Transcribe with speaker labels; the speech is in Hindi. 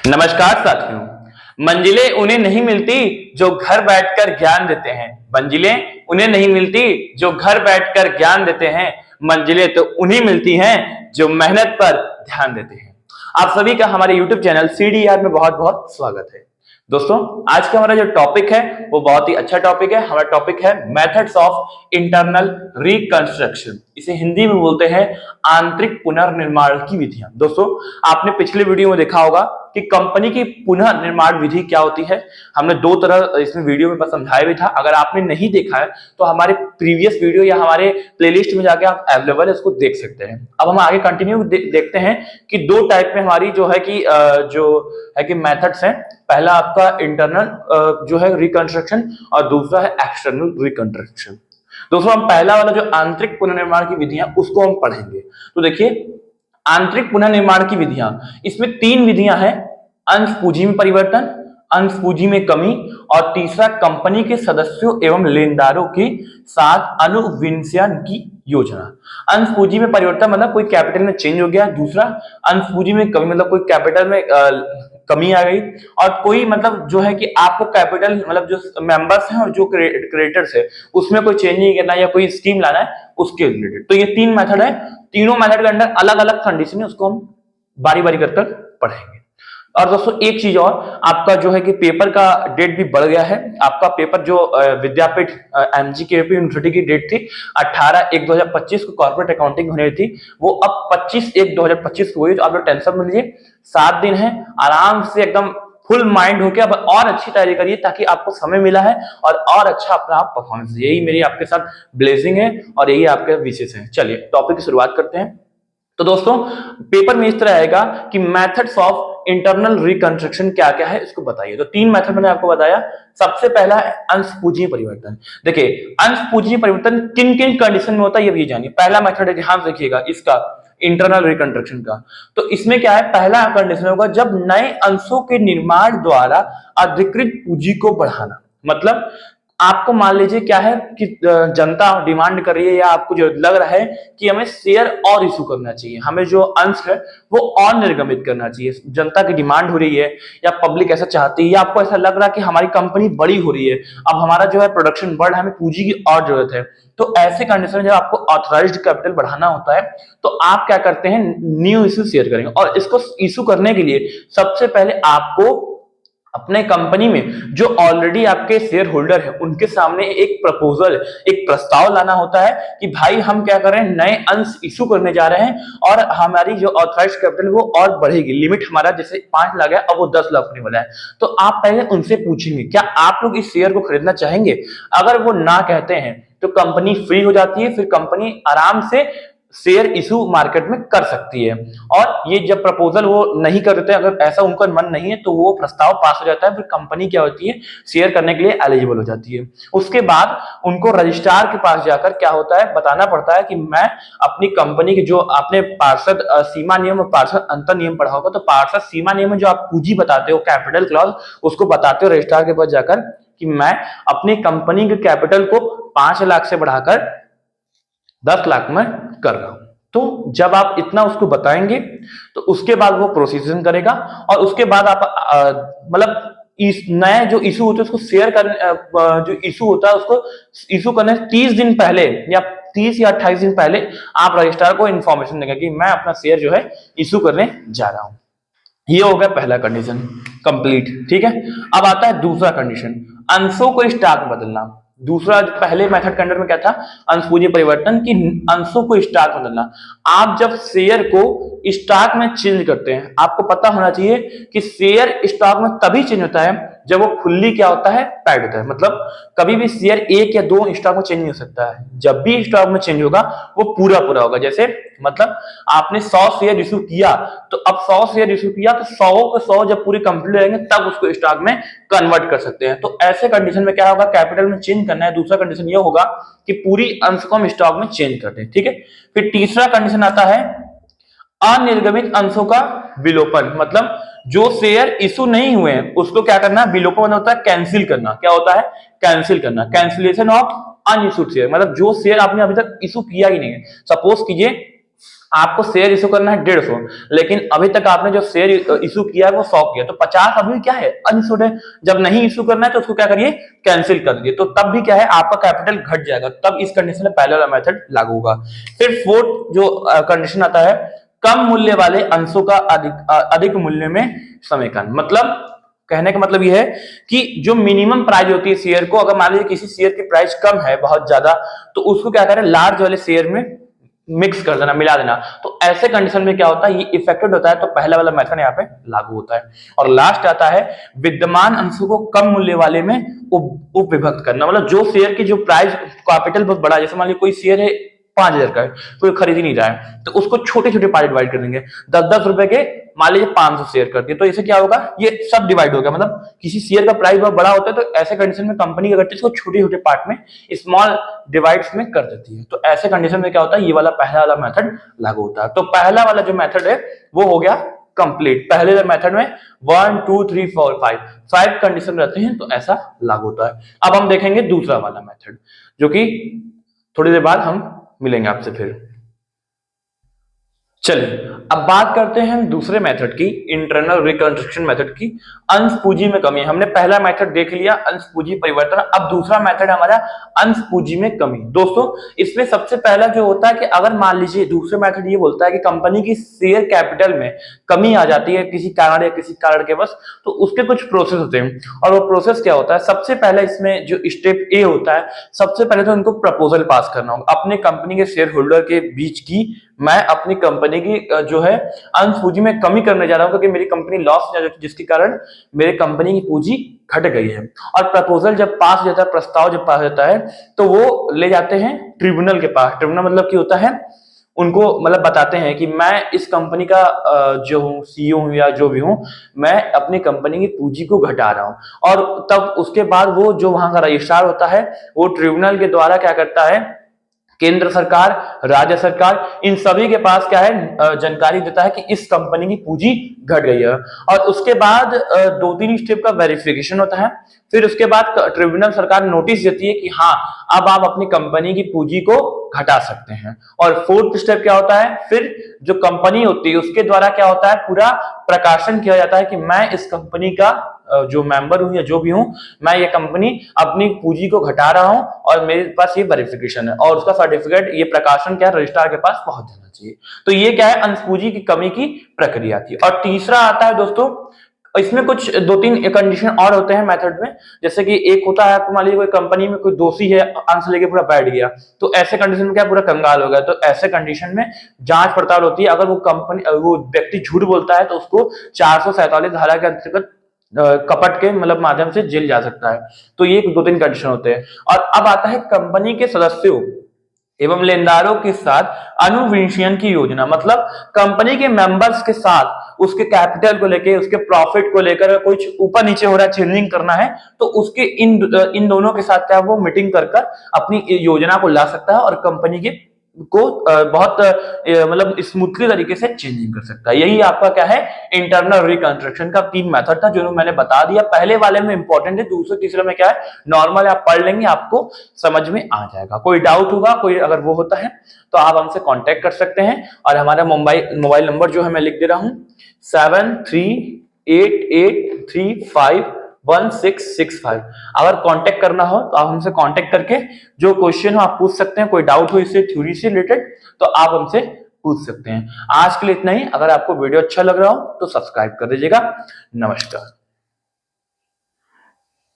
Speaker 1: नमस्कार साथियों। मंजिलें उन्हें नहीं मिलती जो घर बैठकर ज्ञान देते हैं। मंजिलें उन्हें नहीं मिलती जो घर बैठकर ज्ञान देते हैं। मंजिलें तो उन्हें मिलती हैं जो मेहनत पर ध्यान देते हैं। आप सभी का हमारे YouTube चैनल CDR में बहुत बहुत स्वागत है। दोस्तों, आज का हमारा जो टॉपिक है वो बहुत ही अच्छा टॉपिक है। हमारा टॉपिक है मेथड्स ऑफ इंटरनल रिकंस्ट्रक्शन। इसे हिंदी में बोलते हैं आंतरिक पुनर्निर्माण की विधियां। दोस्तों, आपने पिछले वीडियो में देखा होगा कि कंपनी की पुनर्निर्माण विधि क्या होती है। हमने दो तरह इसमें वीडियो में समझाया भी था। अगर आपने नहीं देखा है तो हमारे प्रीवियस वीडियो या हमारे प्लेलिस्ट में जाके आप अवेलेबल है, उसको देख सकते हैं। अब हम आगे कंटिन्यू देखते हैं कि दो टाइप में हमारी जो है कि मेथड्स हैं। पहला आपका इंटरनल जो है रिकंस्ट्रक्शन और दूसरा है एक्सटर्नल रिकंस्ट्रक्शन। दोस्तों, हम पहला वाला जो आंतरिक पुनर्निर्माण की विधियां उसको हम पढ़ेंगे। तो देखिए, आंतरिक पुनर्निर्माण की विधियां, इसमें तीन विधियां हैं। अंश पूंजी में परिवर्तन, अंश पूंजी में कमी और तीसरा कंपनी के सदस्यों एवं लेनदारों के साथ अनुविन्यास की योजना। अंश पूंजी में परिवर्तन मतलब कोई कैपिटल में चेंज हो गया। दूसरा अंश पूंजी में कमी मतलब कोई कैपिटल में कमी आ गई। और कोई मतलब जो है कि आपको कैपिटल मतलब जो मेंबर्स हैं और जो क्रेडिटर्स है उसमें कोई चेंज नहीं करना या कोई स्कीम लाना है उसके रिलेटेड। तो ये तीन मेथड है। तीनों मेथड के अंदर अलग अलग कंडीशन है, उसको हम बारी बारी कर पढ़ेंगे। और दोस्तों, एक चीज और, आपका जो है कि पेपर का डेट भी बढ़ गया है। आपका पेपर जो विद्यापीठ MGKVP यूनिवर्सिटी की डेट थी 18/1/2025 को कॉर्पोरेट अकाउंटिंग होने थी, वो अब 25/1/2025 को हुई। तो आप लोग टेंशन मत लीजिए, 7 दिन है, आराम से एकदम फुल माइंड होकर अब और अच्छी तैयारी करिए ताकि आपको समय मिला है और अच्छा अपना आप परफॉर्मेंस। यही मेरी आपके साथ ब्लेसिंग है और यही आपके विशेष है। चलिए टॉपिक की शुरुआत करते हैं। तो दोस्तों, पेपर में इस तरह आएगा कि मेथड्स ऑफ इंटरनल रिकंस्ट्रक्शन क्या क्या है इसको बताइए। तो तीन मेथड मैंने आपको बताया। सबसे पहला है अंश पूंजी परिवर्तन। देखिए, अंश पूंजी परिवर्तन किन किन कंडीशन में होता है ये भी जानिए। पहला मेथड है, ध्यान रखिएगा इसका, इंटरनल रिकंस्ट्रक्शन का। तो इसमें क्या है, पहला कंडीशन होगा जब नए अंशों के निर्माण द्वारा अधिकृत पूंजी को बढ़ाना। मतलब आपको मान लीजिए क्या है कि जनता डिमांड कर रही है या आपको जो लग रहा है कि हमें शेयर और इशू करना चाहिए, हमें जो अंश है वो और निर्गमित करना चाहिए। जनता की डिमांड हो रही है या पब्लिक ऐसा चाहती है या आपको ऐसा लग रहा है कि हमारी कंपनी बड़ी हो रही है, अब हमारा जो है प्रोडक्शन बढ़ रहा है, हमें पूंजी की और जरूरत है। तो ऐसे कंडीशन में जब आपको ऑथराइज्ड कैपिटल बढ़ाना होता है तो आप क्या करते हैं, न्यू इशू शेयर करेंगे। और इसको इशू करने के लिए सबसे पहले आपको अपने कंपनी में जो ऑलरेडी आपके शेयर होल्डर है उनके सामने एक प्रपोजल, एक प्रस्ताव लाना होता है कि भाई हम क्या कर रहे हैं, नए अंश इशू करने जा रहे हैं और हमारी जो ऑथराइज्ड कैपिटल वो और बढ़ेगी। लिमिट हमारा जैसे 5 लाख है, अब वो 10 लाख होने वाला है। तो आप पहले उनसे पूछेंगे क्या आप लोग इस शेयर को खरीदना चाहेंगे। अगर वो ना कहते हैं तो कंपनी फ्री हो जाती है, फिर कंपनी आराम से शेयर इशू मार्केट में कर सकती है। और ये जब प्रपोजल वो नहीं करते, अगर ऐसा उनका मन नहीं है तो वो प्रस्ताव पास हो जाता है, फिर कंपनी क्या होती है, शेयर करने के लिए एलिजिबल हो जाती है। उसके बाद उनको रजिस्ट्रार के पास जाकर क्या होता है, बताना पड़ता है कि मैं अपनी कंपनी के जो आपने पार्षद सीमा नियम और पार्षद अंतर नियम पढ़ा होगा, तो पार्षद सीमा नियम में जो आप पूंजी बताते हो, कैपिटल क्लॉज, उसको बताते हो रजिस्ट्रार के पास जाकर कि मैं अपनी कंपनी के कैपिटल को 5 लाख से बढ़ाकर 10 लाख में कर रहा हूं। तो जब आप इतना उसको बताएंगे तो उसके बाद वो प्रोसीजन करेगा और उसके बाद आप मतलब इस नए जो इशू होते हैं उसको शेयर करने, जो इशू होता है उसको इशू करने 30 दिन पहले या 30 या 28 दिन पहले आप रजिस्ट्रार को इन्फॉर्मेशन देंगे कि मैं अपना शेयर जो है इशू करने जा रहा हूं। ये हो गया पहला कंडीशन कंप्लीट, ठीक है। अब आता है दूसरा कंडीशन, अंशों को स्टॉक में बदलना। दूसरा, पहले मेथड के अंडर में क्या था, अंश पूंजी परिवर्तन की अंशों को स्टॉक में बदलना। आप जब शेयर को स्टॉक में चेंज करते हैं, आपको पता होना चाहिए कि शेयर स्टॉक में तभी चेंज होता है जब वो फुल्ली क्या होता है, पैड होता है। मतलब कभी भी शेयर 1 या 2 स्टॉक में चेंज नहीं हो सकता है। जब भी स्टॉक में चेंज होगा वो पूरा पूरा होगा। जैसे मतलब आपने 100 शेयर इशू किया, तो अब 100 शेयर इशू किया तो 100 के 100 जब पूरे कंप्लीट रहेंगे तब उसको स्टॉक में कन्वर्ट कर सकते हैं। तो ऐसे कंडीशन में क्या होगा, कैपिटल में चेंज करना है। दूसरा कंडीशन ये होगा कि पूरी अंश को हम स्टॉक में चेंज करते हैं, ठीक है। फिर तीसरा कंडीशन आता है अनिर्गमित अंशों का विलोपन। मतलब जो शेयर इशू नहीं हुए हैं उसको क्या करना, विलोपन होता है कैंसिल करना। क्या होता है, कैंसिल करना, कैंसिलेशन ऑफ अनइशूड शेयर। मतलब जो शेयर आपने अभी तक इशू किया ही नहीं है, सपोज कीजिए आपको शेयर इशू करना है 150, लेकिन अभी तक आपने जो शेयर इशू किया है वो 100 किया, तो 50 अभी क्या है, अनइशूड है। जब नहीं इशू करना है तो उसको क्या करिए, कैंसिल कर दीजिए, तो तब भी क्या है, आपका कैपिटल घट जाएगा, तब इस कंडीशन में पहले वाला मेथड लागू होगा। फिर फोर्थ जो कंडीशन आता है, कम मूल्य वाले अंशों का अधिक मूल्य में समेकन। मतलब कहने का मतलब यह है कि जो मिनिमम प्राइस होती है शेयर को, अगर मान लीजिए किसी शेयर की प्राइस कम है बहुत ज्यादा, तो उसको क्या करें, लार्ज वाले शेयर में मिक्स कर देना, मिला देना। तो ऐसे कंडीशन में क्या होता है, ये इफेक्टेड होता है, तो पहला वाला मेथड यहाँ पे लागू होता है। और लास्ट आता है विद्यमान अंशों को कम मूल्य वाले में उप विभक्त करना। मतलब जो शेयर की जो प्राइस कैपिटल बहुत बड़ा है, जैसे मान लीजिए कोई शेयर है 5,000 का है, कोई खरीद ही नहीं रहा है, तो उसको छोटे छोटे पार्ट डिवाइड कर देंगे, 10-10 रुपए के मान लीजिए 500 शेयर कर दिए, तो इससे क्या होगा, ये सब डिवाइड हो गया। मतलब किसी शेयर का प्राइस बहुत बड़ा होता है, तो ऐसे कंडीशन में कंपनी क्या करती है, इसको छोटे छोटे पार्ट में, स्मॉल डिवाइड्स में कर देती है। तो ऐसे कंडीशन में क्या होता है, ये वाला पहला वाला मेथड लागू होता है। तो पहला वाला जो मेथड है वो हो गया कंप्लीट। पहले मेथड में 1 2 3 4 5 कंडीशन रहते हैं, तो ऐसा लागू होता है। अब हम देखेंगे दूसरा वाला मेथड, जो कि थोड़ी देर बाद हम मिलेंगे आपसे फिर। चलिए अब बात करते हैं दूसरे मेथड की, इंटरनल रिकंस्ट्रक्शन मेथड की, अंश पूंजी में कमी। हमने पहला मेथड देख लिया, अंश पूंजी परिवर्तन। अब दूसरा मेथड हमारा अंश पूंजी में कमी। दोस्तों इसमें सबसे पहला जो होता है कि अगर मान लीजिए दूसरे मेथड ये बोलता है कि कंपनी की शेयर कैपिटल में कमी आ जाती है किसी कारण या किसी कारण के बस, तो उसके कुछ प्रोसेस होते हैं। और वो प्रोसेस क्या होता है, सबसे पहले इसमें जो स्टेप ए होता है, सबसे पहले तो उनको प्रपोजल पास करना होगा अपने कंपनी के शेयर होल्डर के बीच की, मैं अपनी कंपनी की जो है अंश पूंजी में कमी करने जा रहा हूं, क्योंकि मेरी कंपनी लॉस जा रही है, जिसके कारण मेरे कंपनी की पूंजी घट गई है। और प्रपोजल जब पास हो जाता है, प्रस्ताव जब पास हो जाता है, तो वो ले जाते हैं ट्रिब्यूनल के पास। ट्रिब्यूनल मतलब क्या होता है, उनको मतलब बताते हैं कि मैं इस कंपनी का जो हूँ, सीईओ हूँ या जो भी हूँ, मैं अपनी कंपनी की पूंजी को घटा रहा हूँ। और तब उसके बाद वो जो वहां का रजिस्ट्रार होता है, वो ट्रिब्यूनल के द्वारा क्या करता है, केंद्र सरकार, राज्य सरकार, इन सभी के पास क्या है, जानकारी देता है कि इस कंपनी की पूंजी घट गई है। और उसके बाद 2-3 स्टेप का वेरिफिकेशन होता है। फिर उसके बाद ट्रिब्यूनल सरकार नोटिस देती है कि हाँ अब आप अपनी कंपनी की पूंजी को घटा सकते हैं। और फोर्थ स्टेप क्या होता है, फिर जो कंपनी होती है उसके द्वारा क्या होता है, पूरा प्रकाशन किया जाता है कि मैं इस कंपनी का जो मेंबर हूं या जो भी हूं, मैं ये कंपनी अपनी पूंजी को घटा रहा हूं और मेरे पास ये वेरिफिकेशन है, और उसका सर्टिफिकेट, ये प्रकाशन क्या है, रजिस्ट्रार के पास पहुंच जाना चाहिए। तो ये क्या है, अंश पूंजी की कमी की प्रक्रिया थी। और तीसरा आता है दोस्तों, इसमें कुछ 2-3 कंडीशन और होते हैं मेथड में। जैसे कि एक होता है, आपको मान लीजिए कोई कंपनी में कोई दोषी है, अंश लेके पूरा बैठ गया, तो ऐसे कंडीशन में क्या पूरा कंगाल हो गया, तो ऐसे कंडीशन में जांच पड़ताल होती है। अगर वो व्यक्ति झूठ बोलता है, तो उसको 447 धारा के अंतर्गत कपट के मतलब माध्यम से जेल जा सकता है। तो ये 2-3 कंडीशन होते हैं। और अब आता है कंपनी के सदस्यों एवं लेनदारों के साथ अनुविंशयन की योजना। मतलब कंपनी के मेंबर्स के साथ उसके कैपिटल को लेके, उसके प्रॉफिट को लेकर कुछ ऊपर नीचे हो रहा है, चेंजिंग करना है, तो उसके इन दोनों के साथ क्या वो मीटिंग कर अपनी योजना को ला सकता है, और कंपनी के को बहुत मतलब स्मूथली तरीके से चेंजिंग कर सकता है। यही आपका क्या है, इंटरनल रिकंस्ट्रक्शन का 3 मेथड था, जो मैंने बता दिया। पहले वाले में इंपॉर्टेंट है, दूसरे तीसरे में क्या है, नॉर्मल आप पढ़ लेंगे, आपको समझ में आ जाएगा। कोई डाउट होगा, कोई अगर वो होता है तो आप हमसे कांटेक्ट कर सकते हैं। और हमारा मोबाइल नंबर जो है मैं लिख दे रहा हूं, 7388351665। अगर कांटेक्ट करना हो तो आप हमसे कांटेक्ट करके जो क्वेश्चन हो आप पूछ सकते हैं। कोई डाउट हो इससे थ्योरी से रिलेटेड तो आप हमसे पूछ सकते हैं। आज के लिए इतना ही। अगर आपको वीडियो अच्छा लग रहा हो तो सब्सक्राइब कर दीजिएगा। नमस्कार।